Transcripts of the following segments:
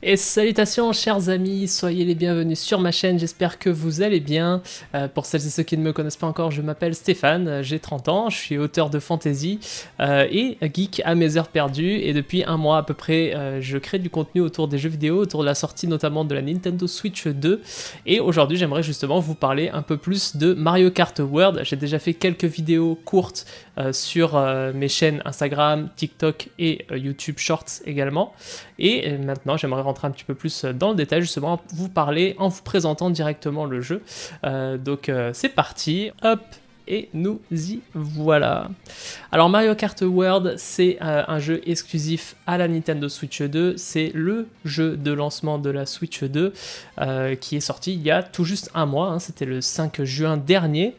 Et salutations chers amis, soyez les bienvenus sur ma chaîne, j'espère que vous allez bien. Pour celles et ceux qui ne me connaissent pas encore, je m'appelle Stéphane, j'ai 30 ans, je suis auteur de fantasy et geek à mes heures perdues. Et depuis un mois à peu près, je crée du contenu autour des jeux vidéo, autour de la sortie notamment de la Nintendo Switch 2. Et aujourd'hui j'aimerais justement vous parler un peu plus de Mario Kart World. J'ai déjà fait quelques vidéos courtes sur mes chaînes Instagram, TikTok et YouTube Shorts également. Et maintenant, j'aimerais rentrer un petit peu plus dans le détail, justement, vous parler en vous présentant directement le jeu. Donc, c'est parti, hop, et nous y voilà. Alors, Mario Kart World, c'est un jeu exclusif à la Nintendo Switch 2. C'est le jeu de lancement de la Switch 2 qui est sorti il y a tout juste un mois. Hein, c'était le 5 juin dernier.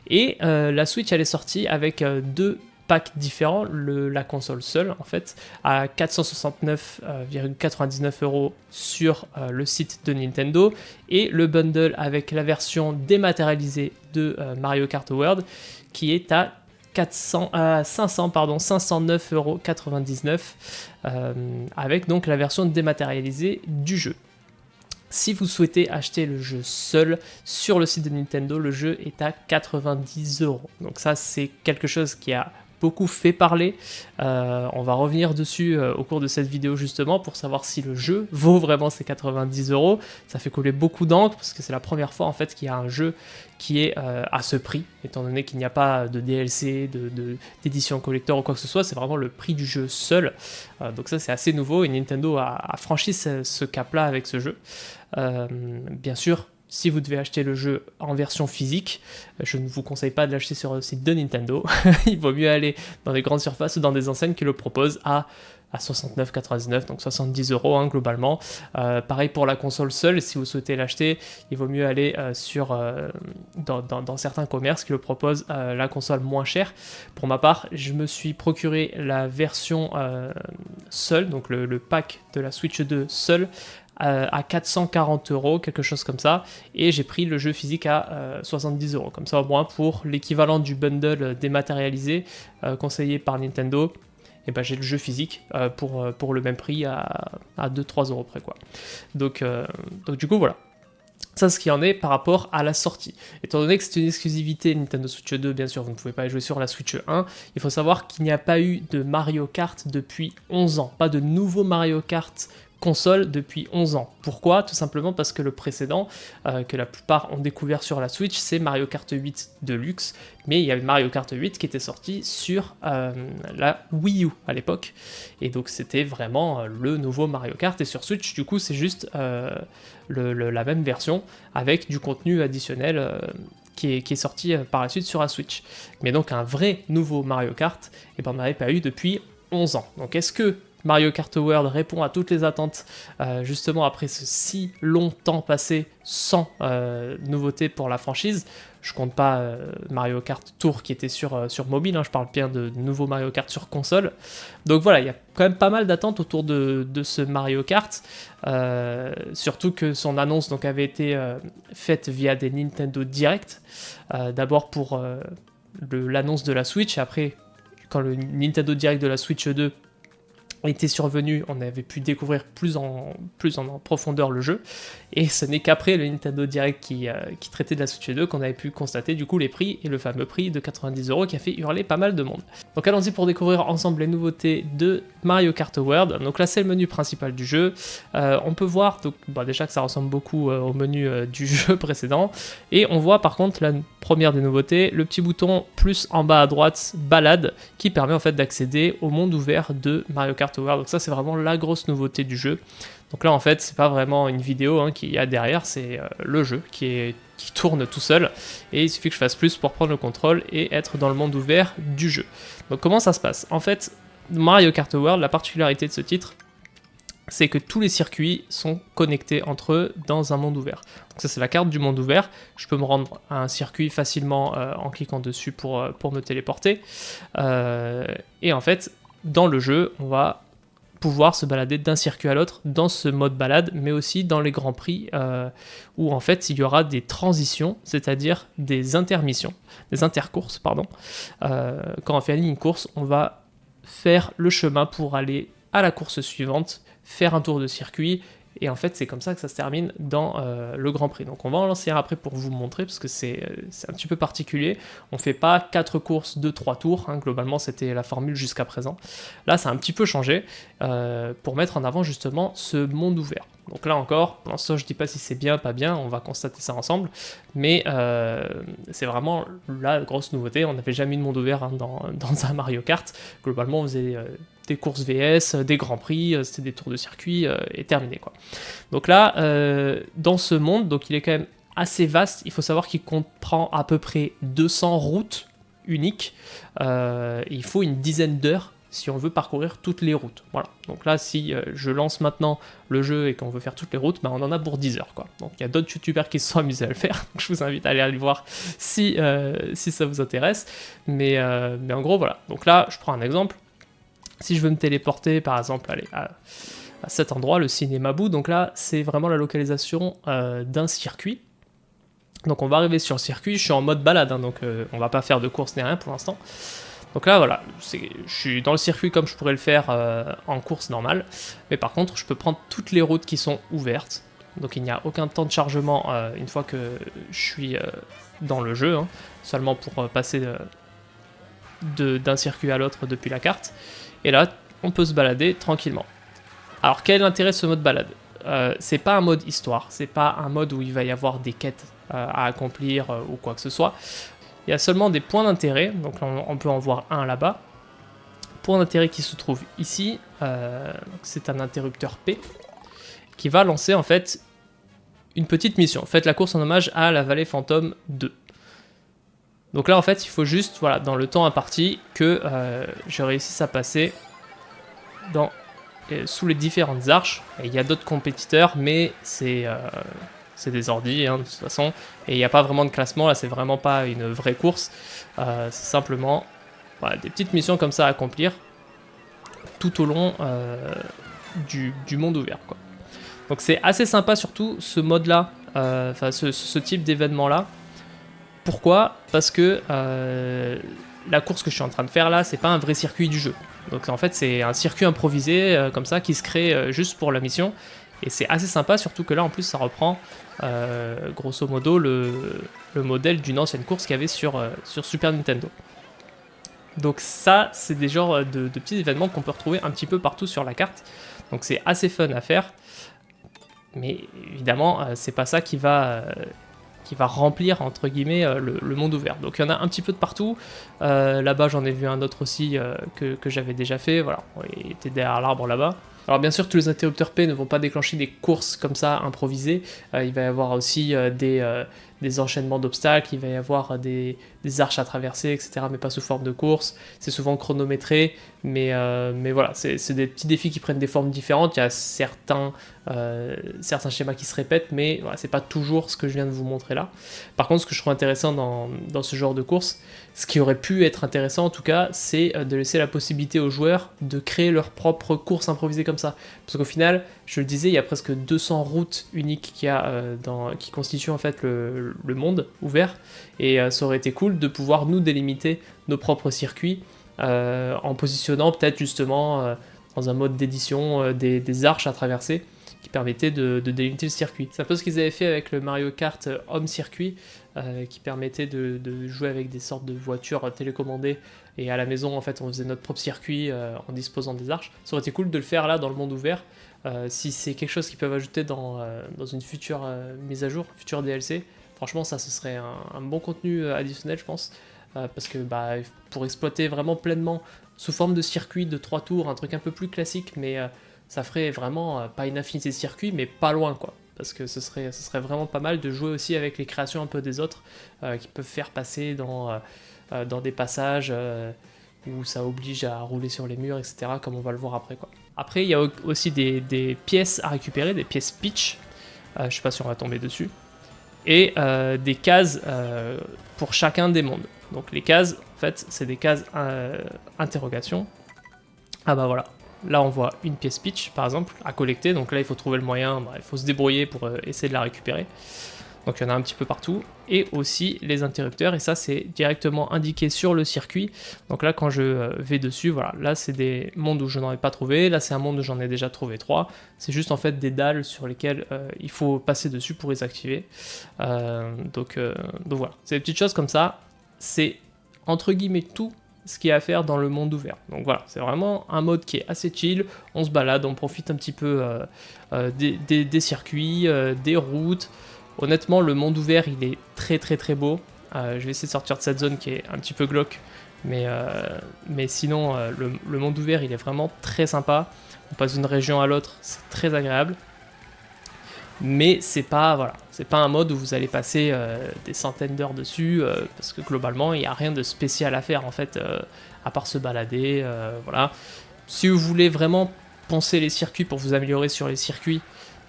Et la Switch, elle est sortie avec deux packs différents, la console seule en fait, à 469,99€ sur le site de Nintendo, et le bundle avec la version dématérialisée de Mario Kart World qui est à 509,99€ avec donc la version dématérialisée du jeu. Si vous souhaitez acheter le jeu seul sur le site de Nintendo, le jeu est à 90€. Donc ça, c'est quelque chose qui a beaucoup fait parler. On va revenir dessus au cours de cette vidéo justement pour savoir si le jeu vaut vraiment ces 90€. Ça fait couler beaucoup d'encre parce que c'est la première fois en fait qu'il y a un jeu qui est à ce prix, étant donné qu'il n'y a pas de DLC, d'édition collector ou quoi que ce soit. C'est vraiment le prix du jeu seul. Donc ça, c'est assez nouveau et Nintendo a franchi ce cap-là avec ce jeu. Bien sûr, si vous devez acheter le jeu en version physique, je ne vous conseille pas de l'acheter sur le site de Nintendo. Il vaut mieux aller dans des grandes surfaces ou dans des enseignes qui le proposent à 69,99€, donc 70€ hein, globalement. Pareil pour la console seule, si vous souhaitez l'acheter, il vaut mieux aller dans certains commerces qui le proposent la console moins chère. Pour ma part, je me suis procuré la version seule, donc le pack de la Switch 2 seule, à 440€, quelque chose comme ça, et j'ai pris le jeu physique à 70€, comme ça au moins pour l'équivalent du bundle dématérialisé conseillé par Nintendo. Et ben j'ai le jeu physique pour le même prix à 2-3€ près quoi. Donc du coup voilà. Ça, ce qui en est par rapport à la sortie. Étant donné que c'est une exclusivité Nintendo Switch 2, bien sûr, vous ne pouvez pas y jouer sur la Switch 1, il faut savoir qu'il n'y a pas eu de Mario Kart depuis 11 ans. Pas de nouveau Mario Kart console depuis 11 ans. Pourquoi? Tout simplement parce que le précédent, que la plupart ont découvert sur la Switch, c'est Mario Kart 8 Deluxe, mais il y avait Mario Kart 8 qui était sorti sur la Wii U à l'époque, et donc c'était vraiment le nouveau Mario Kart, et sur Switch, du coup, c'est juste la même version, avec du contenu additionnel qui est sorti par la suite sur la Switch. Mais donc un vrai nouveau Mario Kart, et ben on n'avait pas eu depuis 11 ans. Donc est-ce que Mario Kart World répond à toutes les attentes justement après ce si long temps passé sans nouveauté pour la franchise? Je compte pas Mario Kart Tour qui était sur mobile, hein, je parle bien de nouveau Mario Kart sur console. Donc voilà, il y a quand même pas mal d'attentes autour de ce Mario Kart, surtout que son annonce donc, avait été faite via des Nintendo Direct, d'abord pour l'annonce de la Switch, et après quand le Nintendo Direct de la Switch 2 était survenu, on avait pu découvrir plus en profondeur le jeu, et ce n'est qu'après le Nintendo Direct qui traitait de la Switch 2 qu'on avait pu constater du coup les prix, et le fameux prix de 90€ qui a fait hurler pas mal de monde. Donc allons-y pour découvrir ensemble les nouveautés de Mario Kart World. Donc là c'est le menu principal du jeu, on peut voir donc, déjà que ça ressemble beaucoup au menu du jeu précédent, et on voit par contre la première des nouveautés, le petit bouton plus en bas à droite, balade, qui permet en fait d'accéder au monde ouvert de Mario Kart World. Donc ça c'est vraiment la grosse nouveauté du jeu. Donc là en fait c'est pas vraiment une vidéo hein, qu'il y a derrière, c'est le jeu qui tourne tout seul, et il suffit que je fasse plus pour prendre le contrôle et être dans le monde ouvert du jeu. Donc comment ça se passe? En fait Mario Kart World, la particularité de ce titre, c'est que tous les circuits sont connectés entre eux dans un monde ouvert. Donc ça c'est la carte du monde ouvert, je peux me rendre à un circuit facilement en cliquant dessus pour me téléporter, et en fait dans le jeu on va pouvoir se balader d'un circuit à l'autre dans ce mode balade, mais aussi dans les grands prix où en fait il y aura des transitions, c'est-à-dire des intermissions, des intercourses pardon. Quand on fait une course, on va faire le chemin pour aller à la course suivante, faire un tour de circuit Et en fait, c'est comme ça que ça se termine dans le Grand Prix. Donc on va en lancer un après pour vous montrer, parce que c'est un petit peu particulier. On fait pas 4 courses de 3 tours, hein. Globalement c'était la formule jusqu'à présent. Là, ça a un petit peu changé pour mettre en avant justement ce monde ouvert. Donc là encore, pour l'instant, je dis pas si c'est bien, pas bien, on va constater ça ensemble, mais c'est vraiment la grosse nouveauté. On n'avait jamais eu de monde ouvert, hein, dans un Mario Kart. Globalement, on faisait des courses VS, des grands prix, c'était des tours de circuit et terminé, quoi. Donc là, dans ce monde, donc il est quand même assez vaste. Il faut savoir qu'il comprend à peu près 200 routes uniques. Il faut une dizaine d'heures si on veut parcourir toutes les routes. Voilà. Donc là, si je lance maintenant le jeu et qu'on veut faire toutes les routes, bah on en a pour 10 heures, quoi. Donc il y a d'autres youtubeurs qui se sont amusés à le faire. Donc je vous invite à aller le voir si ça vous intéresse. Mais en gros, voilà. Donc là, je prends un exemple. Si je veux me téléporter, par exemple, allez, à cet endroit, le Cinéma Boo, donc là, c'est vraiment la localisation d'un circuit. Donc on va arriver sur le circuit, je suis en mode balade, hein, donc on va pas faire de course ni rien pour l'instant. Donc là, voilà, je suis dans le circuit comme je pourrais le faire en course normale, mais par contre, je peux prendre toutes les routes qui sont ouvertes. Donc il n'y a aucun temps de chargement une fois que je suis dans le jeu, hein, seulement pour passer d'un circuit à l'autre depuis la carte. Et là, on peut se balader tranquillement. Alors, quel est l'intérêt de ce mode balade ? C'est pas un mode histoire, c'est pas un mode où il va y avoir des quêtes à accomplir ou quoi que ce soit. Il y a seulement des points d'intérêt, donc on peut en voir un là-bas. Point d'intérêt qui se trouve ici, c'est un interrupteur P qui va lancer en fait une petite mission. Faites la course en hommage à la vallée fantôme 2. Donc là en fait il faut juste, voilà, dans le temps imparti, que je réussisse à passer sous les différentes arches. Et il y a d'autres compétiteurs, mais c'est des ordis, hein, de toute façon, et il n'y a pas vraiment de classement, là c'est vraiment pas une vraie course, c'est simplement, voilà, des petites missions comme ça à accomplir tout au long du monde ouvert, quoi. Donc c'est assez sympa, surtout ce mode là, ce type d'événement là. Pourquoi ? Parce que la course que je suis en train de faire là, c'est pas un vrai circuit du jeu. Donc en fait c'est un circuit improvisé comme ça qui se crée juste pour la mission. Et c'est assez sympa, surtout que là en plus ça reprend grosso modo le modèle d'une ancienne course qu'il y avait sur Super Nintendo. Donc ça, c'est des genres de petits événements qu'on peut retrouver un petit peu partout sur la carte. Donc c'est assez fun à faire. Mais évidemment, c'est pas ça qui va remplir entre guillemets le monde ouvert. Donc il y en a un petit peu de partout. Là-bas j'en ai vu un autre aussi que j'avais déjà fait. Voilà, il était derrière l'arbre là-bas. Alors bien sûr tous les interrupteurs P ne vont pas déclencher des courses comme ça improvisées. Il va y avoir aussi des enchaînements d'obstacles, il va y avoir des arches à traverser, etc. Mais pas sous forme de course. C'est souvent chronométré, mais voilà, c'est des petits défis qui prennent des formes différentes. Il y a certains schémas qui se répètent, mais voilà, c'est pas toujours ce que je viens de vous montrer là. Par contre, ce que je trouve intéressant dans ce genre de course, ce qui aurait pu être intéressant en tout cas, c'est de laisser la possibilité aux joueurs de créer leur propre course improvisée comme ça. Parce qu'au final, je le disais, il y a presque 200 routes uniques qui constituent en fait le monde ouvert, et ça aurait été cool de pouvoir nous délimiter nos propres circuits en positionnant peut-être justement dans un mode d'édition des arches à traverser qui permettaient de délimiter le circuit. C'est un peu ce qu'ils avaient fait avec le Mario Kart Home Circuit qui permettait de jouer avec des sortes de voitures télécommandées, et à la maison en fait on faisait notre propre circuit en disposant des arches. Ça aurait été cool de le faire là dans le monde ouvert. Si c'est quelque chose qu'ils peuvent ajouter dans une future mise à jour, future DLC, franchement ça ce serait un bon contenu additionnel je pense, parce que pour exploiter vraiment pleinement sous forme de circuit de 3 tours, un truc un peu plus classique, mais ça ferait vraiment pas une infinité de circuits, mais pas loin quoi. Parce que ce serait vraiment pas mal de jouer aussi avec les créations un peu des autres qui peuvent faire passer dans des passages où ça oblige à rouler sur les murs, etc. comme on va le voir après, quoi. Après, il y a aussi des pièces à récupérer, des pièces pitch, je sais pas si on va tomber dessus, et des cases pour chacun des mondes. Donc les cases, en fait, c'est des cases interrogation. Ah bah voilà. Là, on voit une pièce pitch, par exemple, à collecter. Donc là, il faut trouver le moyen, il faut se débrouiller pour essayer de la récupérer. Donc il y en a un petit peu partout, et aussi les interrupteurs, et ça c'est directement indiqué sur le circuit. Donc là quand je vais dessus, voilà, là c'est des mondes où je n'en ai pas trouvé, là c'est un monde où j'en ai déjà trouvé 3, c'est juste en fait des dalles sur lesquelles il faut passer dessus pour les activer. Donc voilà, c'est des petites choses comme ça, c'est entre guillemets tout ce qu'il y a à faire dans le monde ouvert. Donc voilà, c'est vraiment un mode qui est assez chill, on se balade, on profite un petit peu des circuits, des routes. Honnêtement, le monde ouvert, il est très beau. Je vais essayer de sortir de cette zone qui est un petit peu glauque, mais sinon, le monde ouvert, il est vraiment très sympa. On passe d'une région à l'autre, c'est très agréable. Mais c'est pas, voilà, c'est pas un mode où vous allez passer des centaines d'heures dessus, parce que globalement, il n'y a rien de spécial à faire, en fait, à part se balader, voilà. Si vous voulez vraiment poncer les circuits pour vous améliorer sur les circuits,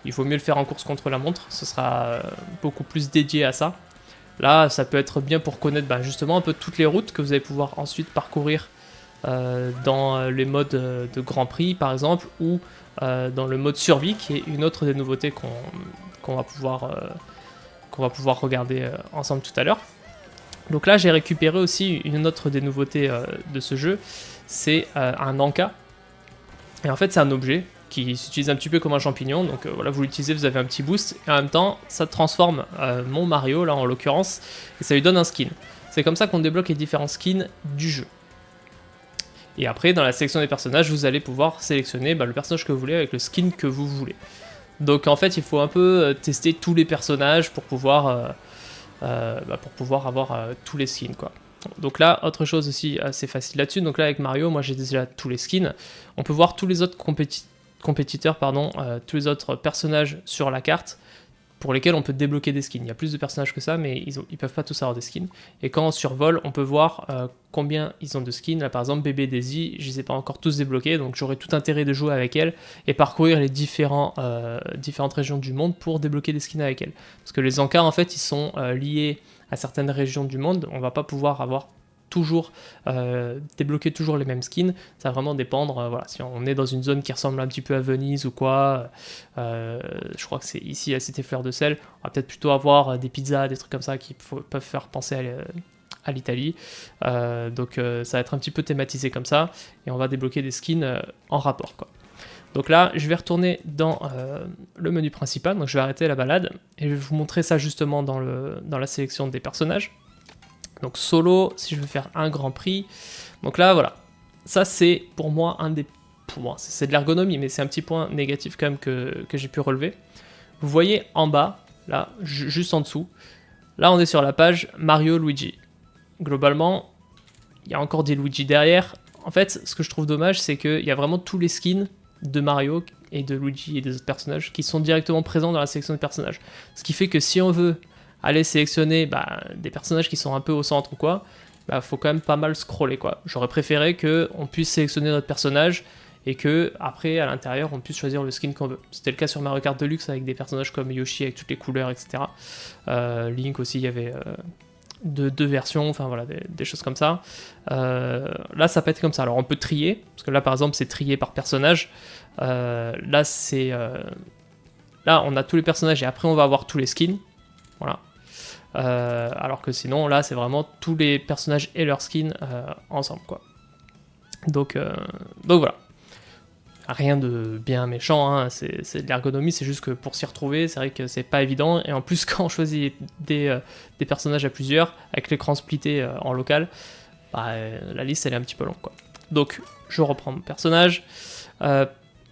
il vaut mieux le faire en course contre la montre, ce sera beaucoup plus dédié à ça. Là, ça peut être bien pour connaître justement un peu toutes les routes que vous allez pouvoir ensuite parcourir dans les modes de Grand Prix par exemple, ou dans le mode survie qui est une autre des nouveautés qu'on va pouvoir regarder ensemble tout à l'heure. Donc là j'ai récupéré aussi une autre des nouveautés de ce jeu, c'est un Anka. Et en fait c'est un objet qui s'utilise un petit peu comme un champignon, donc voilà, vous l'utilisez, vous avez un petit boost, et en même temps ça transforme mon Mario là en l'occurrence, et ça lui donne un skin. C'est comme ça qu'on débloque les différents skins du jeu. Et après, dans la sélection des personnages, vous allez pouvoir sélectionner le personnage que vous voulez avec le skin que vous voulez. Donc en fait, il faut un peu tester tous les personnages pour pouvoir avoir tous les skins, quoi. Donc là, autre chose aussi assez facile là-dessus. Donc là, avec Mario, moi j'ai déjà tous les skins. On peut voir tous les autres compétiteurs, tous les autres personnages sur la carte, pour lesquels on peut débloquer des skins. Il y a plus de personnages que ça, mais ils peuvent pas tous avoir des skins. Et quand on survole, on peut voir combien ils ont de skins. Là, par exemple, Bébé Daisy, je les ai pas encore tous débloqués, donc j'aurais tout intérêt de jouer avec elle et parcourir les différentes régions du monde pour débloquer des skins avec elle. Parce que les encas, en fait, ils sont liés à certaines régions du monde. On va pas pouvoir avoir toujours débloquer toujours les mêmes skins, ça va vraiment dépendre, voilà, si on est dans une zone qui ressemble un petit peu à Venise ou quoi, je crois que c'est ici à Cité Fleur de Sel, on va peut-être plutôt avoir des pizzas, des trucs comme ça qui peuvent faire penser à l'Italie, donc ça va être un petit peu thématisé comme ça, et on va débloquer des skins en rapport, quoi. Donc là, je vais retourner dans le menu principal, donc je vais arrêter la balade, et je vais vous montrer ça justement dans la sélection des personnages. Donc solo, si je veux faire un Grand Prix, donc là voilà, ça c'est pour moi c'est de l'ergonomie, mais c'est un petit point négatif quand même que j'ai pu relever. Vous voyez en bas, là, juste en dessous, là on est sur la page Mario Luigi. Globalement, il y a encore des Luigi derrière. En fait, ce que je trouve dommage, c'est qu'il y a vraiment tous les skins de Mario et de Luigi et des autres personnages qui sont directement présents dans la sélection des personnages. Ce qui fait que si on veut aller sélectionner des personnages qui sont un peu au centre ou quoi, faut quand même pas mal scroller, quoi. J'aurais préféré qu'on puisse sélectionner notre personnage et que après à l'intérieur on puisse choisir le skin qu'on veut. C'était le cas sur Mario Kart Deluxe avec des personnages comme Yoshi avec toutes les couleurs, etc. Link aussi, il y avait deux versions, enfin voilà, des choses comme ça. Là ça peut être comme ça, alors on peut trier, parce que là par exemple c'est trié par personnage. Là on a tous les personnages et après on va avoir tous les skins. Voilà. Alors que sinon là c'est vraiment tous les personnages et leurs skins ensemble, quoi. Donc voilà, rien de bien méchant, hein. C'est de l'ergonomie, c'est juste que pour s'y retrouver c'est vrai que c'est pas évident, et en plus quand on choisit des personnages à plusieurs avec l'écran splitté en local, la liste elle est un petit peu longue, quoi. Donc je reprends mon personnage.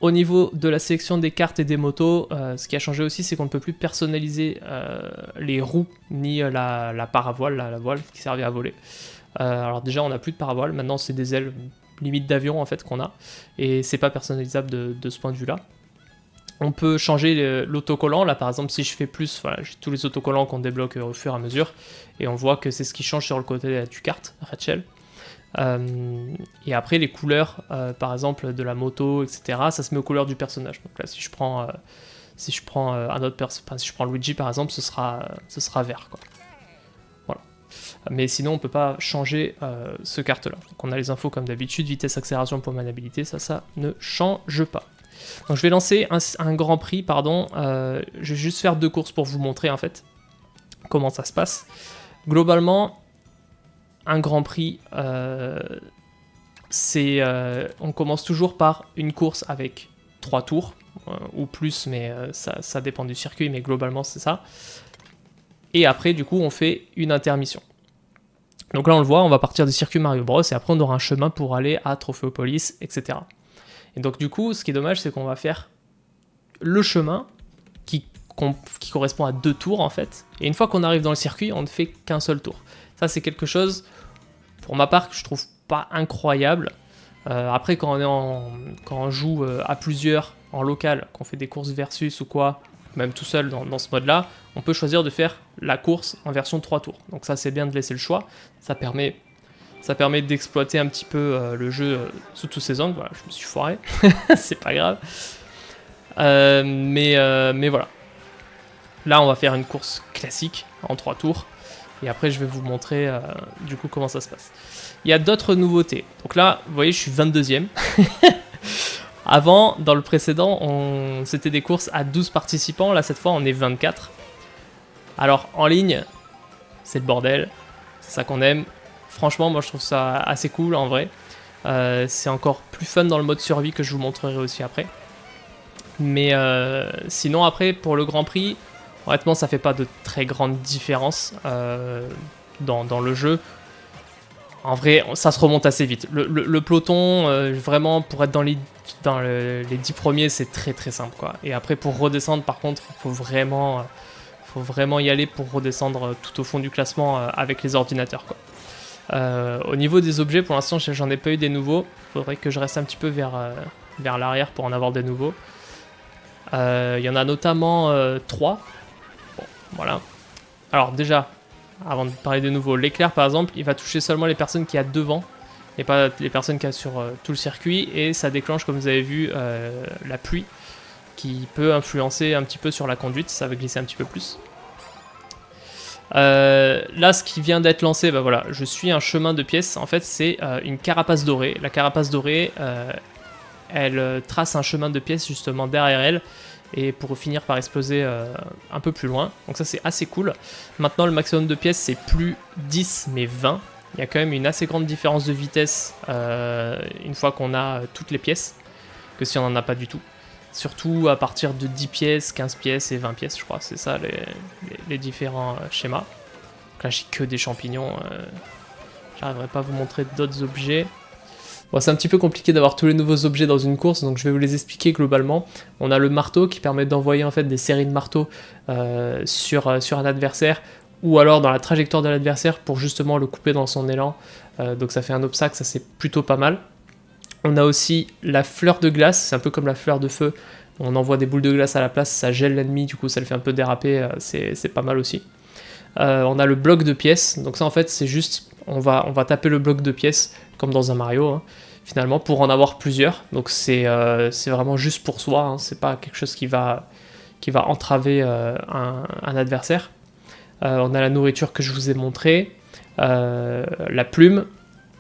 Au niveau de la sélection des cartes et des motos, ce qui a changé aussi, c'est qu'on ne peut plus personnaliser les roues ni la paravoile, la voile qui servait à voler. Alors déjà, on n'a plus de paravoile, maintenant c'est des ailes limite d'avion en fait qu'on a, et c'est pas personnalisable de ce point de vue-là. On peut changer l'autocollant, là par exemple si je fais plus, voilà, j'ai tous les autocollants qu'on débloque au fur et à mesure, et on voit que c'est ce qui change sur le côté du kart, Rachel. Et après les couleurs par exemple de la moto, etc., ça se met aux couleurs du personnage. Donc là si je prends un autre si je prends Luigi par exemple, ce sera vert, quoi. Voilà. Mais sinon on peut pas changer ce kart là. Donc on a les infos comme d'habitude, vitesse, accélération, pour maniabilité, ça ne change pas. Donc je vais lancer un Grand Prix, je vais juste faire 2 courses pour vous montrer en fait. comment ça se passe. Globalement, un Grand Prix, on commence toujours par une course avec 3 tours, ou plus, mais ça dépend du circuit, mais globalement c'est ça. Et après, du coup, on fait une intermission. Donc là, on le voit, on va partir du circuit Mario Bros, et après on aura un chemin pour aller à Trophéopolis, etc. Et donc du coup, ce qui est dommage, c'est qu'on va faire le chemin qui correspond à 2 tours, en fait. Et une fois qu'on arrive dans le circuit, on ne fait qu'un seul tour. Ça, c'est quelque chose, pour ma part, que je trouve pas incroyable. Après, quand on joue à plusieurs en local, qu'on fait des courses versus ou quoi, même tout seul dans ce mode-là, on peut choisir de faire la course en version 3 tours. Donc ça, c'est bien de laisser le choix. Ça permet d'exploiter un petit peu le jeu sous tous ses angles. Voilà, je me suis foiré, c'est pas grave. Mais voilà. Là, on va faire une course classique en 3 tours. Et après, je vais vous montrer du coup comment ça se passe. Il y a d'autres nouveautés. Donc là, vous voyez, je suis 22e. Avant, dans le précédent, c'était des courses à 12 participants. Là, cette fois, on est 24. Alors, en ligne, c'est le bordel. C'est ça qu'on aime. Franchement, moi, je trouve ça assez cool, en vrai. C'est encore plus fun dans le mode survie que je vous montrerai aussi après. Mais sinon, après, pour le Grand Prix, honnêtement, ça fait pas de très grande différence dans le jeu. En vrai, ça se remonte assez vite. Le peloton, vraiment, pour être dans les 10 premiers, c'est très très simple, quoi. Et après, pour redescendre, par contre, il faut vraiment y aller pour redescendre tout au fond du classement avec les ordinateurs, quoi. Au niveau des objets, pour l'instant, j'en ai pas eu des nouveaux. Il faudrait que je reste un petit peu vers l'arrière pour en avoir des nouveaux. Il y en a notamment 3. Bon, voilà. Alors déjà, avant de parler des nouveaux, l'éclair par exemple, il va toucher seulement les personnes qui y a devant et pas les personnes qui y a sur tout le circuit, et ça déclenche, comme vous avez vu, la pluie qui peut influencer un petit peu sur la conduite, ça va glisser un petit peu plus. Là, ce qui vient d'être lancé, bah voilà, je suis un chemin de pièces. En fait, c'est une carapace dorée. La carapace dorée, elle trace un chemin de pièces justement derrière elle, et pour finir par exploser un peu plus loin. Donc ça, c'est assez cool. Maintenant, le maximum de pièces, c'est plus 10 mais 20. Il y a quand même une assez grande différence de vitesse une fois qu'on a toutes les pièces, que si on n'en a pas du tout. Surtout à partir de 10 pièces, 15 pièces et 20 pièces, je crois. C'est ça les différents schémas. Donc là, j'ai que des champignons. J'arriverai pas à vous montrer d'autres objets. Bon, c'est un petit peu compliqué d'avoir tous les nouveaux objets dans une course, donc je vais vous les expliquer globalement. On a le marteau qui permet d'envoyer en fait des séries de marteaux sur un adversaire, ou alors dans la trajectoire de l'adversaire pour justement le couper dans son élan. Donc ça fait un obstacle, ça c'est plutôt pas mal. On a aussi la fleur de glace, c'est un peu comme la fleur de feu. On envoie des boules de glace à la place, ça gèle l'ennemi, du coup ça le fait un peu déraper, c'est pas mal aussi. On a le bloc de pièces, donc ça en fait c'est juste, on va taper le bloc de pièces comme dans un Mario, hein, finalement, pour en avoir plusieurs. Donc c'est vraiment juste pour soi, hein, c'est pas quelque chose qui va entraver un adversaire. On a la nourriture que je vous ai montré, la plume,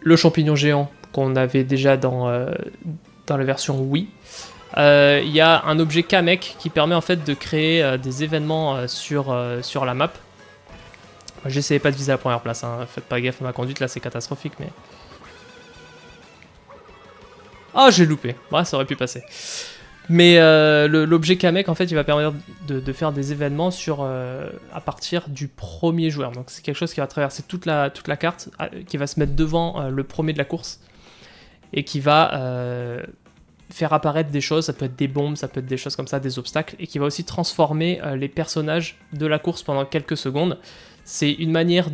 le champignon géant qu'on avait déjà dans la version Wii. Il y a un objet Kamek qui permet en fait de créer des événements sur la map. J'essayais pas de viser la première place, hein. Faites pas gaffe à ma conduite, là c'est catastrophique, mais... Oh, j'ai loupé, ouais, ça aurait pu passer. Mais l'objet Kamek, en fait, il va permettre de faire des événements à partir du premier joueur. Donc c'est quelque chose qui va traverser toute la carte, qui va se mettre devant le premier de la course, et qui va faire apparaître des choses, ça peut être des bombes, ça peut être des choses comme ça, des obstacles, et qui va aussi transformer les personnages de la course pendant quelques secondes. C'est une manière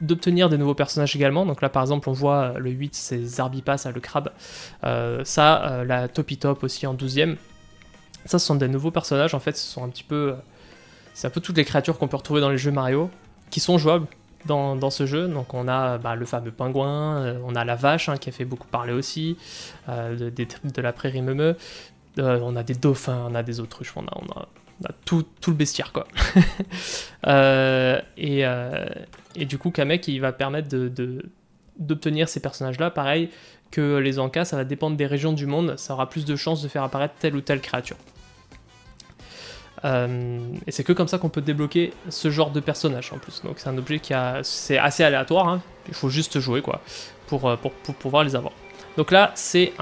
d'obtenir des nouveaux personnages également. Donc là, par exemple, on voit le 8, c'est Zarbipa, ça, le crabe. La Topitop aussi en 12e. Ça, ce sont des nouveaux personnages, en fait, c'est un peu toutes les créatures qu'on peut retrouver dans les jeux Mario, qui sont jouables dans ce jeu. Donc on a le fameux pingouin, on a la vache, hein, qui a fait beaucoup parler aussi, de la prairie Meumeu, on a des dauphins, on a des autruches, on a tout le bestiaire, quoi. Et du coup, Kamek, il va permettre d'obtenir ces personnages-là. Pareil que les Ankha, ça va dépendre des régions du monde, ça aura plus de chances de faire apparaître telle ou telle créature. Et c'est que comme ça qu'on peut débloquer ce genre de personnage en plus. Donc c'est un objet c'est assez aléatoire, hein. Il faut juste jouer quoi, pour pouvoir les avoir. Donc là c'est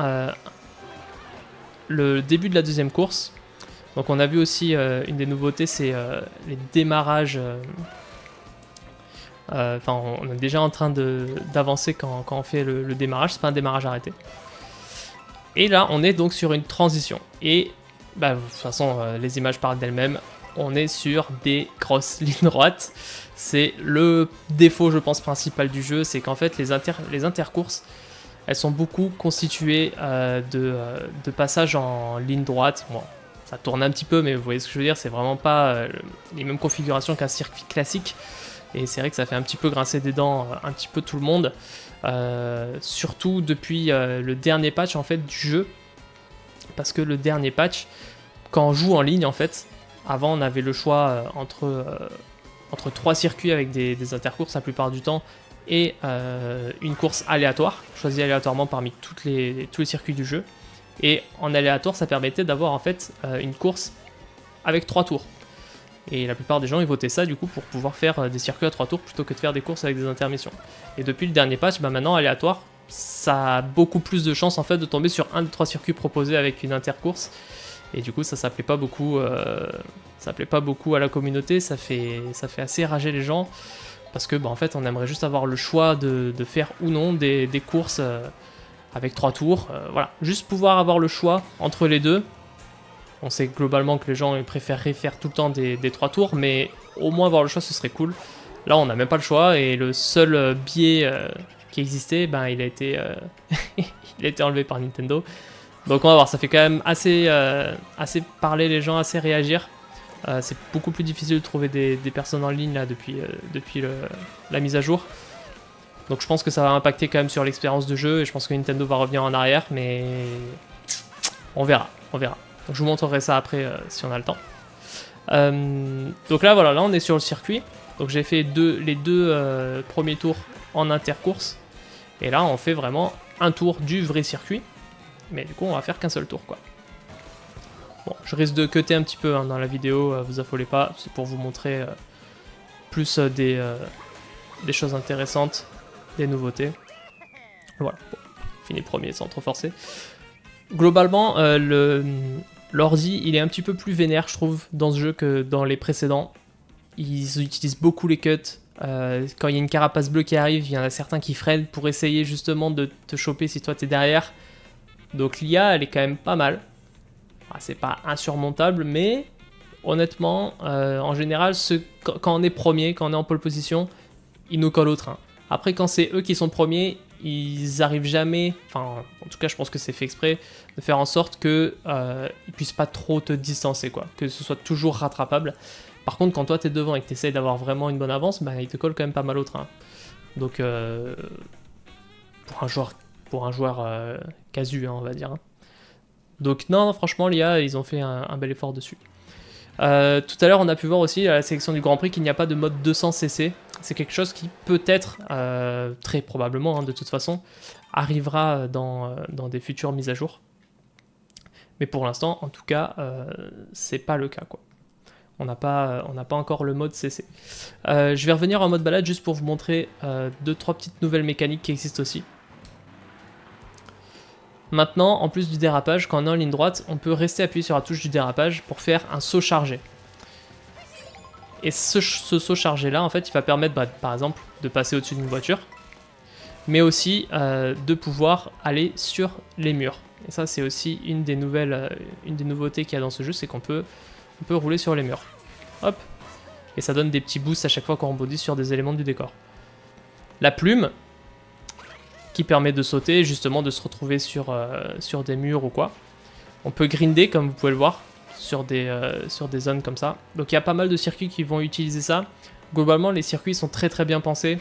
le début de la deuxième course. Donc on a vu aussi une des nouveautés, c'est les démarrages. Enfin, on est déjà en train d'avancer quand on fait le démarrage, c'est pas un démarrage arrêté. Et là, on est donc sur une transition. Et bah, de toute façon, les images parlent d'elles-mêmes. On est sur des grosses lignes droites. C'est le défaut, je pense, principal du jeu, c'est qu'en fait, les intercourses, elles sont beaucoup constituées de passages en ligne droite. Bon, ça tourne un petit peu, mais vous voyez ce que je veux dire, c'est vraiment pas les mêmes configurations qu'un circuit classique. Et c'est vrai que ça fait un petit peu grincer des dents un petit peu tout le monde. Surtout depuis le dernier patch en fait du jeu. Parce que le dernier patch, quand on joue en ligne en fait, avant on avait le choix entre 3 circuits avec des intercourses la plupart du temps et une course aléatoire, choisie aléatoirement parmi tous les circuits du jeu. Et en aléatoire ça permettait d'avoir en fait une course avec 3 tours. Et la plupart des gens ils votaient ça du coup pour pouvoir faire des circuits à 3 tours plutôt que de faire des courses avec des intermissions. Et depuis le dernier patch, bah maintenant aléatoire, ça a beaucoup plus de chances en fait de tomber sur un des 3 circuits proposés avec une intercourse. Et du coup ça plaît pas beaucoup, à la communauté, ça fait assez rager les gens. Parce que bah, en fait on aimerait juste avoir le choix de faire ou non des courses avec 3 tours. Voilà, juste pouvoir avoir le choix entre les deux. On sait globalement que les gens préféreraient faire tout le temps des 3 tours, mais au moins avoir le choix, ce serait cool. Là, on n'a même pas le choix, et le seul biais qui existait, ben, il a été enlevé par Nintendo. Donc on va voir, ça fait quand même assez parler les gens, assez réagir. C'est beaucoup plus difficile de trouver des personnes en ligne là, depuis la mise à jour. Donc je pense que ça va impacter quand même sur l'expérience de jeu, et je pense que Nintendo va revenir en arrière, mais on verra. Donc je vous montrerai ça après si on a le temps. Donc là voilà, là on est sur le circuit. Donc j'ai fait les deux premiers tours en intercourse. Et là on fait vraiment un tour du vrai circuit. Mais du coup on va faire qu'un seul tour quoi. Bon, je risque de cutter un petit peu hein, dans la vidéo, vous affolez pas. C'est pour vous montrer plus des choses intéressantes, des nouveautés. Voilà, bon, fini premier sans trop forcer. Globalement, l'ordi, il est un petit peu plus vénère, je trouve, dans ce jeu que dans les précédents. Ils utilisent beaucoup les cuts. Quand il y a une carapace bleue qui arrive, il y en a certains qui freinent pour essayer justement de te choper si toi t'es derrière. Donc l'IA, elle est quand même pas mal. C'est pas insurmontable, mais honnêtement, en général, quand on est premier, quand on est en pole position, ils nous collent au train. Après, quand c'est eux qui sont premiers, ils arrivent jamais, enfin en tout cas je pense que c'est fait exprès, de faire en sorte que ils puissent pas trop te distancer quoi, que ce soit toujours rattrapable. Par contre quand toi t'es devant et que t'essayes d'avoir vraiment une bonne avance, bah ils te collent quand même pas mal au train. Donc pour un joueur casu hein, on va dire. Hein. Donc non franchement l'IA ils ont fait un bel effort dessus. Tout à l'heure on a pu voir aussi à la sélection du Grand Prix qu'il n'y a pas de mode 200cc. C'est quelque chose qui peut-être, très probablement hein, de toute façon, arrivera dans des futures mises à jour. Mais pour l'instant, en tout cas, c'est pas le cas quoi. On n'a pas encore le mode CC. Je vais revenir en mode balade juste pour vous montrer 2-3 petites nouvelles mécaniques qui existent aussi. Maintenant, en plus du dérapage, quand on est en ligne droite, on peut rester appuyé sur la touche du dérapage pour faire un saut chargé. Et ce saut chargé là, en fait, il va permettre, par exemple, de passer au-dessus d'une voiture, mais aussi de pouvoir aller sur les murs. Et ça, c'est aussi une des nouveautés qu'il y a dans ce jeu, c'est qu'on peut rouler sur les murs. Hop. Et ça donne des petits boosts à chaque fois qu'on rebondit sur des éléments du décor. La plume, qui permet de sauter, justement de se retrouver sur des murs ou quoi. On peut grinder, comme vous pouvez le voir, sur des zones comme ça. Donc il y a pas mal de circuits qui vont utiliser ça. Globalement, les circuits sont très très bien pensés.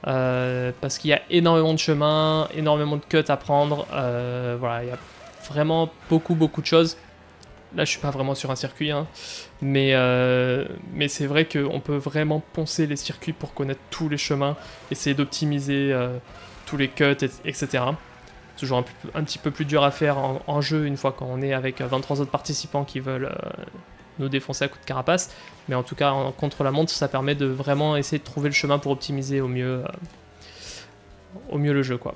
Parce qu'il y a énormément de chemins, énormément de cuts à prendre. Voilà, il y a vraiment beaucoup de choses. Là, je suis pas vraiment sur un circuit, hein, mais c'est vrai qu'on peut vraiment poncer les circuits pour connaître tous les chemins, essayer d'optimiser tous les cuts, etc. Toujours un petit peu plus dur à faire en jeu une fois qu'on est avec 23 autres participants qui veulent nous défoncer à coups de carapace, mais en tout cas contre la montre ça permet de vraiment essayer de trouver le chemin pour optimiser au mieux le jeu quoi.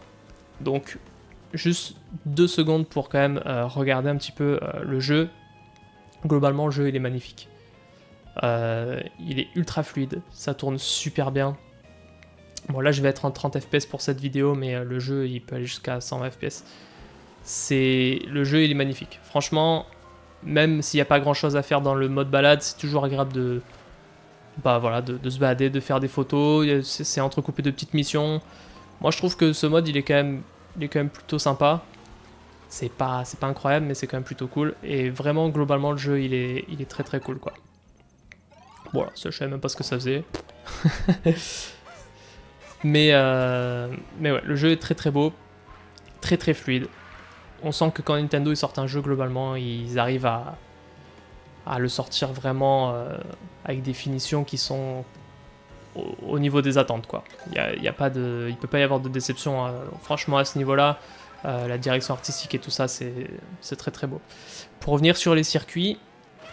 Donc juste 2 secondes pour quand même regarder un petit peu le jeu. Globalement le jeu il est magnifique, il est ultra fluide, ça tourne super bien. Bon là je vais être en 30 fps pour cette vidéo, mais le jeu il peut aller jusqu'à 120 fps. Le jeu il est magnifique, franchement. Même s'il n'y a pas grand chose à faire dans le mode balade, c'est toujours agréable de se balader, de faire des photos, c'est entrecoupé de petites missions. Moi je trouve que ce mode il est quand même plutôt sympa. C'est pas incroyable, mais c'est quand même plutôt cool. Et vraiment globalement le jeu il est très très cool quoi. Voilà, ça je savais même pas ce que ça faisait. mais ouais, le jeu est très très beau, très très fluide. On sent que quand Nintendo ils sortent un jeu, globalement, ils arrivent à le sortir vraiment avec des finitions qui sont au niveau des attentes, quoi. Il peut pas y avoir de déception. Franchement, à ce niveau-là, la direction artistique et tout ça, c'est très très beau. Pour revenir sur les circuits,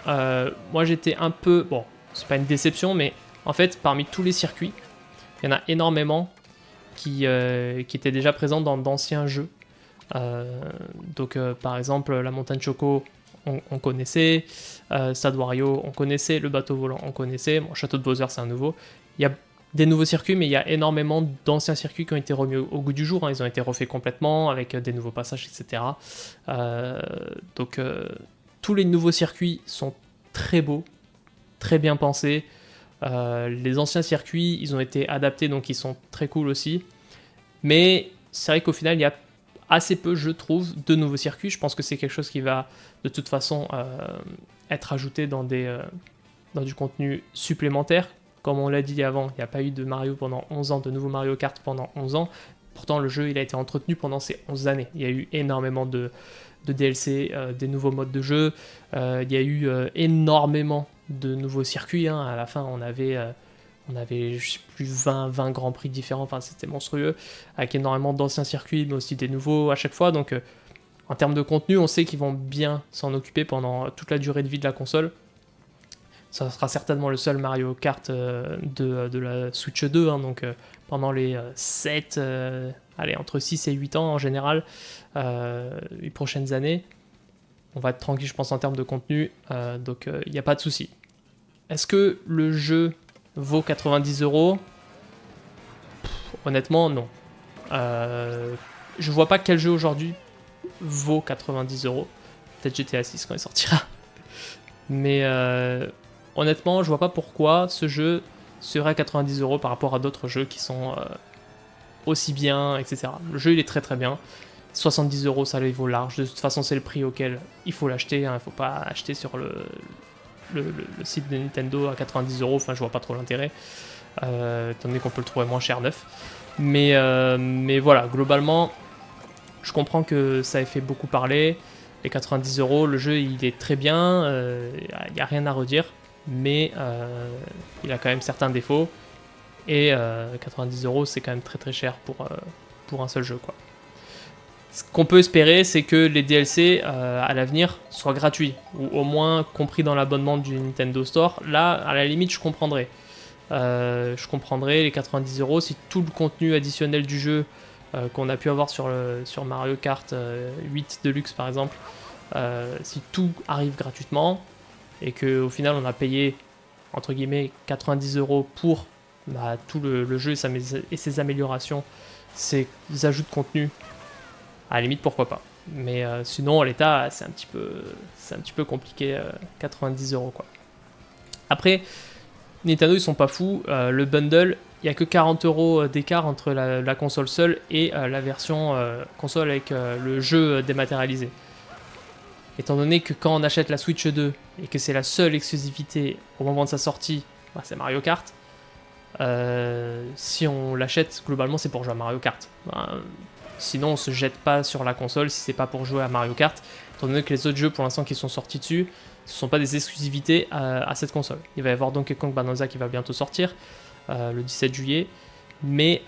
moi j'étais un peu... Bon, c'est pas une déception, mais en fait, parmi tous les circuits, il y en a énormément qui étaient déjà présents dans d'anciens jeux. Donc par exemple la montagne Choco on connaissait, Stade Wario on connaissait, le bateau volant on connaissait, bon, Château de Bowser c'est un nouveau. Il y a des nouveaux circuits, mais il y a énormément d'anciens circuits qui ont été remis au goût du jour, hein. Ils ont été refaits complètement avec des nouveaux passages, etc. Donc tous les nouveaux circuits sont très beaux, très bien pensés. Les anciens circuits ils ont été adaptés, donc ils sont très cool aussi, mais c'est vrai qu'au final il y a assez peu, je trouve, de nouveaux circuits. Je pense que c'est quelque chose qui va de toute façon être ajouté dans du contenu supplémentaire. Comme on l'a dit avant, il n'y a pas eu de Mario pendant 11 ans, de nouveaux Mario Kart pendant 11 ans. Pourtant, le jeu il a été entretenu pendant ces 11 années. Il y a eu énormément de DLC, des nouveaux modes de jeu. Il y a eu énormément de nouveaux circuits. Hein. À la fin, on avait je sais plus 20 grands prix différents, enfin c'était monstrueux, avec énormément d'anciens circuits, mais aussi des nouveaux à chaque fois. Donc en termes de contenu, on sait qu'ils vont bien s'en occuper pendant toute la durée de vie de la console. Ça sera certainement le seul Mario Kart de la Switch 2, hein, donc pendant les 7, entre 6 et 8 ans en général, les prochaines années, on va être tranquille je pense en termes de contenu, donc il n'y a pas de souci. Est-ce que le jeu vaut 90 €? Honnêtement, non. Je vois pas quel jeu aujourd'hui vaut 90 €. Peut-être GTA 6 quand il sortira. Mais honnêtement, je vois pas pourquoi ce jeu serait à 90 € par rapport à d'autres jeux qui sont aussi bien, etc. Le jeu il est très très bien. 70 € ça les vaut large. De toute façon, c'est le prix auquel il faut l'acheter. Il ne faut pas acheter sur le site de Nintendo à 90 €, enfin je vois pas trop l'intérêt, étant donné qu'on peut le trouver moins cher neuf. Mais voilà, globalement, je comprends que ça ait fait beaucoup parler. Les 90 €, le jeu il est très bien, il n'y a rien à redire, mais il a quand même certains défauts. Et 90 € c'est quand même très très cher pour un seul jeu, quoi. Ce qu'on peut espérer, c'est que les DLC à l'avenir soient gratuits, ou au moins compris dans l'abonnement du Nintendo Store. Là, à la limite, je comprendrais. Je comprendrais les 90 € si tout le contenu additionnel du jeu qu'on a pu avoir sur Mario Kart 8 Deluxe par exemple, si tout arrive gratuitement, et qu'au final on a payé entre guillemets 90 € pour tout le jeu et ses améliorations, ses ajouts de contenu, à la limite pourquoi pas. Mais sinon à l'état c'est un petit peu compliqué, 90 € quoi. Après Nintendo ils sont pas fous, le bundle il n'y a que 40 € d'écart entre la console seule et la version console avec le jeu dématérialisé. Étant donné que quand on achète la Switch 2 et que c'est la seule exclusivité au moment de sa sortie, c'est Mario Kart. Si on l'achète, globalement c'est pour jouer à Mario Kart. Sinon on se jette pas sur la console si c'est pas pour jouer à Mario Kart, étant donné que les autres jeux pour l'instant qui sont sortis dessus, ce sont pas des exclusivités à cette console. Il va y avoir Donkey Kong Bonanza qui va bientôt sortir, le 17 juillet, mais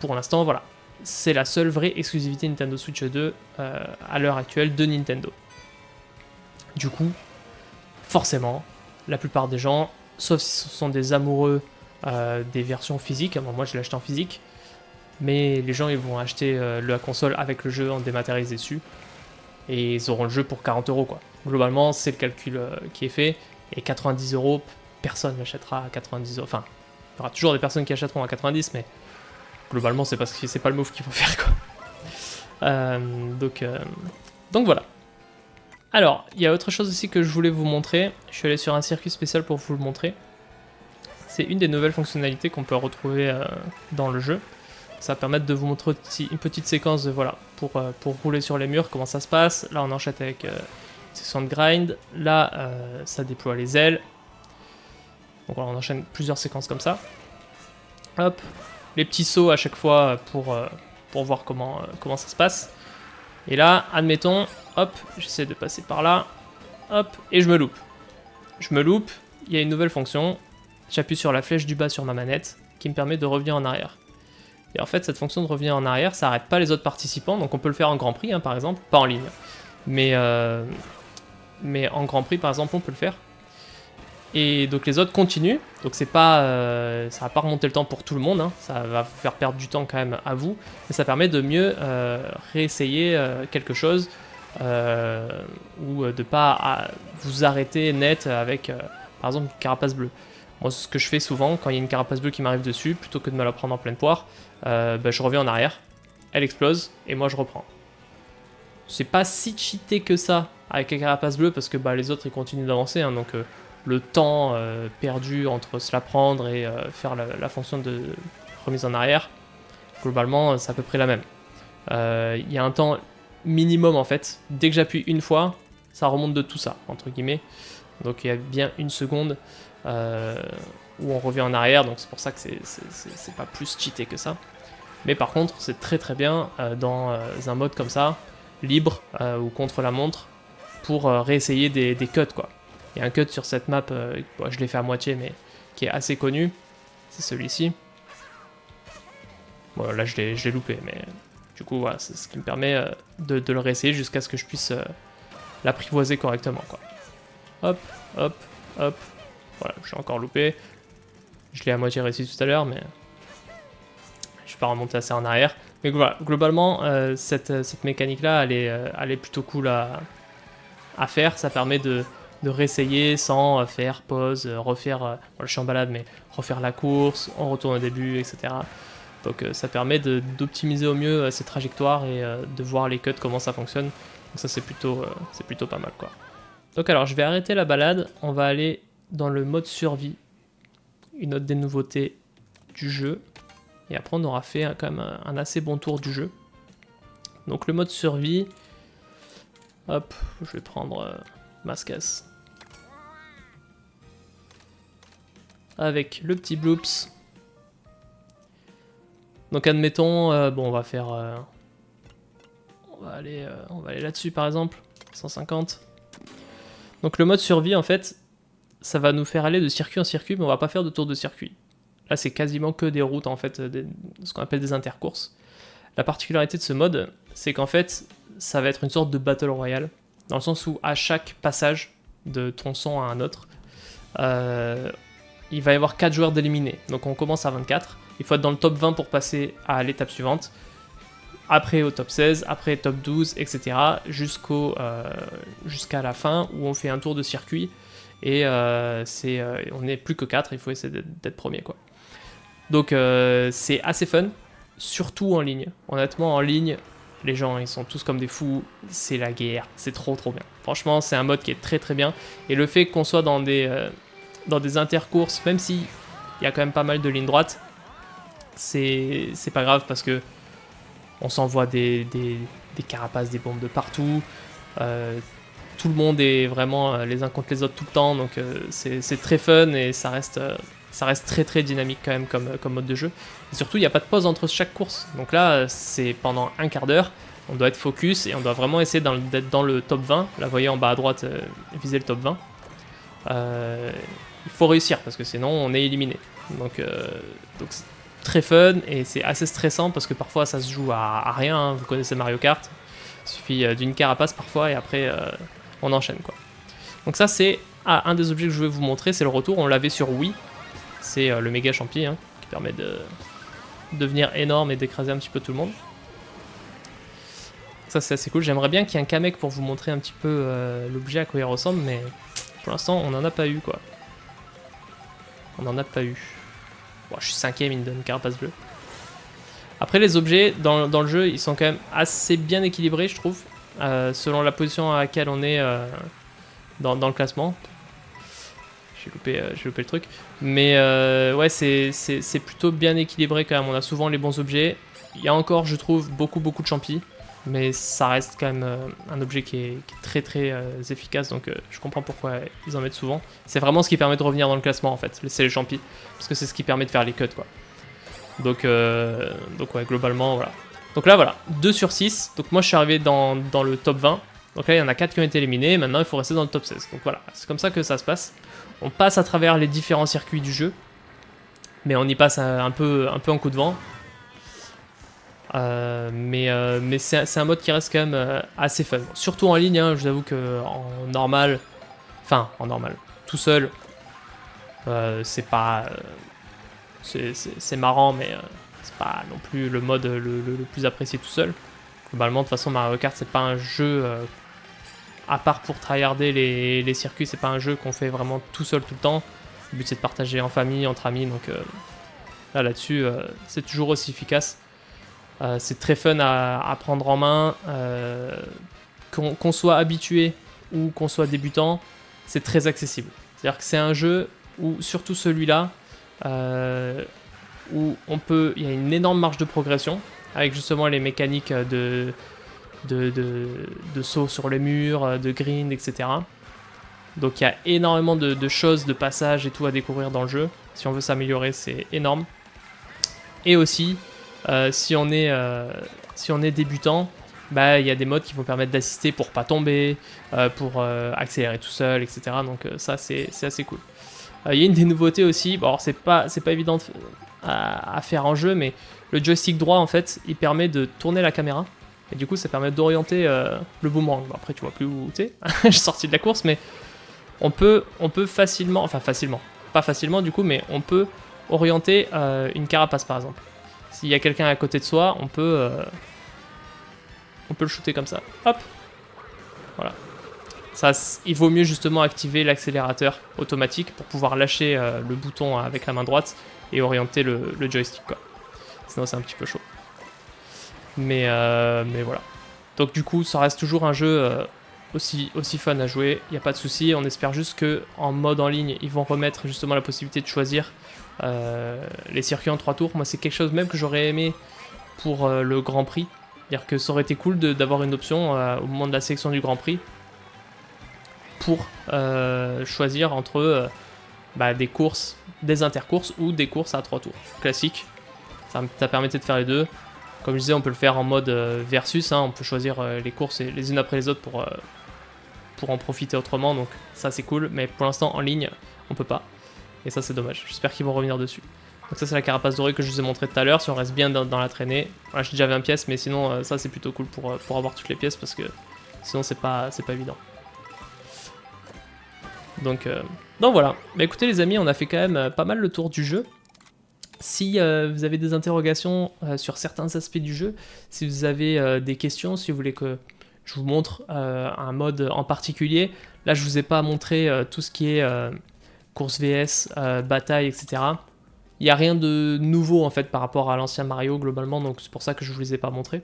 pour l'instant voilà, c'est la seule vraie exclusivité Nintendo Switch 2 à l'heure actuelle de Nintendo. Du coup, forcément, la plupart des gens, sauf si ce sont des amoureux des versions physiques, bon, moi je l'ai acheté en physique, mais les gens ils vont acheter la console avec le jeu en dématérialisé dessus, et ils auront le jeu pour 40 € quoi. Globalement, c'est le calcul qui est fait, et 90 €, personne n'achètera à 90 €, enfin, il y aura toujours des personnes qui achèteront à 90, mais globalement c'est parce que c'est pas le move qu'il faut faire quoi. Donc voilà. Alors, il y a autre chose aussi que je voulais vous montrer. Je suis allé sur un circuit spécial pour vous le montrer. C'est une des nouvelles fonctionnalités qu'on peut retrouver dans le jeu. Ça va permettre de vous montrer une petite séquence de, voilà, pour rouler sur les murs, comment ça se passe. Là, on enchaîne avec une section de grind. Là, ça déploie les ailes. Donc voilà, on enchaîne plusieurs séquences comme ça. Hop, les petits sauts à chaque fois pour voir comment ça se passe. Et là, admettons, hop, j'essaie de passer par là, hop, et je me loupe. Il y a une nouvelle fonction, j'appuie sur la flèche du bas sur ma manette, qui me permet de revenir en arrière. Et en fait, cette fonction de revenir en arrière, ça n'arrête pas les autres participants, donc on peut le faire en Grand Prix, hein, par exemple, pas en ligne. Mais en Grand Prix, par exemple, on peut le faire. Et donc les autres continuent, donc c'est pas, ça va pas remonter le temps pour tout le monde, hein, ça va vous faire perdre du temps quand même à vous, mais ça permet de mieux réessayer quelque chose, ou de pas vous arrêter net avec, par exemple, une carapace bleue. Moi, ce que je fais souvent, quand il y a une carapace bleue qui m'arrive dessus, plutôt que de me la prendre en pleine poire, je reviens en arrière, elle explose, et moi je reprends. C'est pas si cheaté que ça avec les carapaces bleues, parce que les autres ils continuent d'avancer, hein, donc le temps perdu entre se la prendre et faire la fonction de remise en arrière, globalement c'est à peu près la même. Il y a un temps minimum en fait, dès que j'appuie une fois, ça remonte de tout ça, entre guillemets. Donc il y a bien une seconde où on revient en arrière, donc c'est pour ça que c'est pas plus cheaté que ça. Mais par contre, c'est très très bien dans un mode comme ça, libre ou contre la montre, pour réessayer des cuts quoi. Il y a un cut sur cette map, je l'ai fait à moitié, mais qui est assez connu. C'est celui-ci. Bon, là, je l'ai loupé, mais du coup, voilà, c'est ce qui me permet de le réessayer jusqu'à ce que je puisse l'apprivoiser correctement, quoi. Hop, hop, hop. Voilà, j'ai encore loupé. Je l'ai à moitié réussi tout à l'heure, mais je vais pas remonter assez en arrière. Mais voilà, globalement, cette mécanique-là, elle est plutôt cool à faire. Ça permet de réessayer sans faire pause, refaire, voilà, je suis en balade, mais refaire la course, on retourne au début, etc. Donc ça permet d'optimiser au mieux ces trajectoires et de voir les cuts, comment ça fonctionne. Donc ça c'est plutôt pas mal quoi. Donc alors je vais arrêter la balade, on va aller dans le mode survie, une autre des nouveautés du jeu. Et après on aura fait quand même un assez bon tour du jeu. Donc le mode survie, hop, je vais prendre Mascas. Avec le petit bloops. Donc admettons, bon on va faire, on va aller là-dessus par exemple, 150. Donc le mode survie en fait, ça va nous faire aller de circuit en circuit, mais on va pas faire de tour de circuit. Là c'est quasiment que des routes en fait, ce qu'on appelle des intercourses. La particularité de ce mode, c'est qu'en fait, ça va être une sorte de battle royale, dans le sens où à chaque passage de tronçon à un autre, il va y avoir 4 joueurs d'éliminés. Donc on commence à 24, il faut être dans le top 20 pour passer à l'étape suivante, après au top 16, après top 12, etc. Jusqu'à la fin où on fait un tour de circuit et on n'est plus que 4, il faut essayer d'être premier quoi. Donc c'est assez fun, surtout en ligne. Honnêtement en ligne, les gens ils sont tous comme des fous, c'est la guerre, c'est trop bien. Franchement c'est un mode qui est très très bien et le fait qu'on soit dans des intercourses, même si il y a quand même pas mal de lignes droites, c'est pas grave parce que on s'envoie des carapaces, des bombes de partout, tout le monde est vraiment les uns contre les autres tout le temps, donc c'est très fun et ça reste très très dynamique quand même comme mode de jeu. Et surtout il n'y a pas de pause entre chaque course, donc là c'est pendant un quart d'heure, on doit être focus et on doit vraiment essayer d'être dans le top 20, là vous voyez en bas à droite, viser le top 20. Il faut réussir parce que sinon on est éliminé. Donc c'est très fun et c'est assez stressant parce que parfois ça se joue à rien, hein. Vous connaissez Mario Kart, il suffit d'une carapace parfois et après on enchaîne quoi. Donc ça c'est Ah, un des objets que je voulais vous montrer, c'est le retour. On l'avait sur Wii. C'est le méga champi hein, qui permet de devenir énorme et d'écraser un petit peu tout le monde. Ça, c'est assez cool. J'aimerais bien qu'il y ait un Kamek pour vous montrer un petit peu l'objet, à quoi il ressemble, mais pour l'instant, on n'en a pas eu, quoi. On n'en a pas eu. Bon, je suis 5ème, il me donne une carapace bleue. Après, les objets dans le jeu, ils sont quand même assez bien équilibrés, je trouve, selon la position à laquelle on est dans le classement. J'ai loupé le truc. Mais ouais, c'est plutôt bien équilibré quand même. On a souvent les bons objets. Il y a encore, je trouve, beaucoup de champis. Mais ça reste quand même un objet qui est très efficace. Donc je comprends pourquoi ils en mettent souvent. C'est vraiment ce qui permet de revenir dans le classement en fait. C'est les champis. Parce que c'est ce qui permet de faire les cuts quoi. Donc ouais, globalement, voilà. Donc là, voilà, 2 sur 6. Donc moi, je suis arrivé dans le top 20. Donc là, il y en a 4 qui ont été éliminés. Maintenant, il faut rester dans le top 16. Donc voilà, c'est comme ça que ça se passe. On passe à travers les différents circuits du jeu. Mais on y passe un peu en coup de vent. Mais c'est un mode qui reste quand même assez fun. Surtout en ligne, hein, je vous avoue qu'en normal... Enfin, en normal. Tout seul, c'est pas... c'est marrant, mais c'est pas non plus le mode le plus apprécié tout seul. Globalement, de toute façon, Mario Kart, c'est pas un jeu, à part pour tryharder les circuits, c'est pas un jeu qu'on fait vraiment tout seul tout le temps. Le but, c'est de partager en famille, entre amis, donc là-dessus, c'est toujours aussi efficace. C'est très fun à prendre en main, qu'on soit habitué ou qu'on soit débutant, c'est très accessible. C'est-à-dire que c'est un jeu où, surtout celui-là, où il y a une énorme marge de progression avec justement les mécaniques de saut sur les murs, de grind, etc. Donc il y a énormément de choses, de passages et tout à découvrir dans le jeu. Si on veut s'améliorer, c'est énorme. Et aussi, si on est débutant, bah, il y a des modes qui vont permettre d'assister pour pas tomber, pour accélérer tout seul, etc. Donc ça, c'est assez cool. Il y a une des nouveautés aussi, bon, alors c'est pas évident à faire en jeu, mais le joystick droit, en fait, il permet de tourner la caméra. Et du coup, ça permet d'orienter le boomerang. Bon, après, tu vois plus où t'es. Je suis sorti de la course, mais on peut facilement, enfin facilement, pas facilement du coup, mais on peut orienter une carapace, par exemple. S'il y a quelqu'un à côté de soi, on peut le shooter comme ça. Hop. Voilà. Ça, il vaut mieux justement activer l'accélérateur automatique pour pouvoir lâcher le bouton avec la main droite et orienter le joystick, quoi. Sinon, c'est un petit peu chaud. Mais voilà. Donc du coup, ça reste toujours un jeu aussi fun à jouer. Il n'y a pas de souci. On espère juste qu'en mode en ligne, ils vont remettre justement la possibilité de choisir les circuits en 3 tours. Moi, c'est quelque chose même que j'aurais aimé pour le Grand Prix. C'est-à-dire que ça aurait été cool d'avoir une option au moment de la sélection du Grand Prix pour choisir entre des courses, des intercourses ou des courses à 3 tours. Classique. Ça permettait de faire les deux. Comme je disais, on peut le faire en mode versus. Hein, on peut choisir les courses les unes après les autres pour en profiter autrement. Donc ça, c'est cool. Mais pour l'instant, en ligne, on peut pas. Et ça, c'est dommage. J'espère qu'ils vont revenir dessus. Donc ça, c'est la carapace dorée que je vous ai montré tout à l'heure. Si on reste bien dans la traînée. Voilà, j'ai déjà 20 pièces, mais sinon, ça, c'est plutôt cool pour avoir toutes les pièces parce que sinon, c'est pas évident. Donc voilà. Bah écoutez, les amis, on a fait quand même pas mal le tour du jeu. Si vous avez des interrogations sur certains aspects du jeu, si vous avez des questions, si vous voulez que je vous montre un mode en particulier, là je vous ai pas montré tout ce qui est course VS, bataille, etc. Il n'y a rien de nouveau en fait par rapport à l'ancien Mario globalement, donc c'est pour ça que je ne vous les ai pas montrés.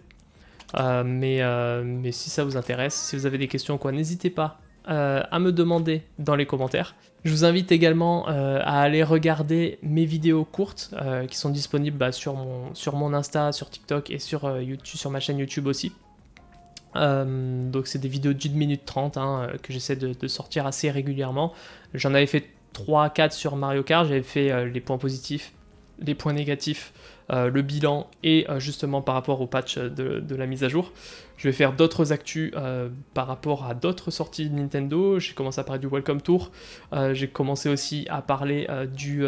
Mais si ça vous intéresse, si vous avez des questions ou quoi, n'hésitez pas à me demander dans les commentaires. Je vous invite également à aller regarder mes vidéos courtes qui sont disponibles sur mon Insta, sur TikTok et sur YouTube, sur ma chaîne YouTube aussi. Donc c'est des vidéos d'1 minute 30 que j'essaie de sortir assez régulièrement. J'en avais fait 3-4 sur Mario Kart, j'avais fait les points positifs les points négatifs, le bilan et justement par rapport au patch de la mise à jour. Je vais faire d'autres actus par rapport à d'autres sorties de Nintendo. J'ai commencé à parler du Welcome Tour. J'ai commencé aussi à parler du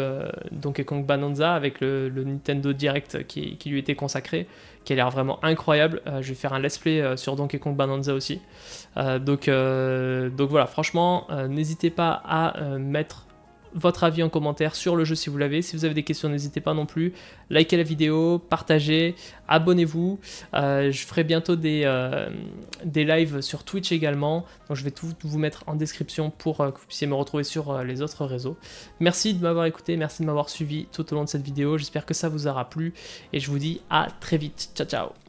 Donkey Kong Bonanza avec le Nintendo Direct qui lui était consacré, qui a l'air vraiment incroyable. Je vais faire un let's play sur Donkey Kong Bonanza aussi. Donc voilà, franchement, n'hésitez pas à mettre votre avis en commentaire sur le jeu si vous l'avez. Si vous avez des questions, n'hésitez pas non plus. Likez la vidéo, partagez, abonnez-vous. Je ferai bientôt des lives sur Twitch également. Donc je vais tout vous mettre en description pour que vous puissiez me retrouver sur les autres réseaux. Merci de m'avoir écouté, merci de m'avoir suivi tout au long de cette vidéo. J'espère que ça vous aura plu et je vous dis à très vite. Ciao ciao.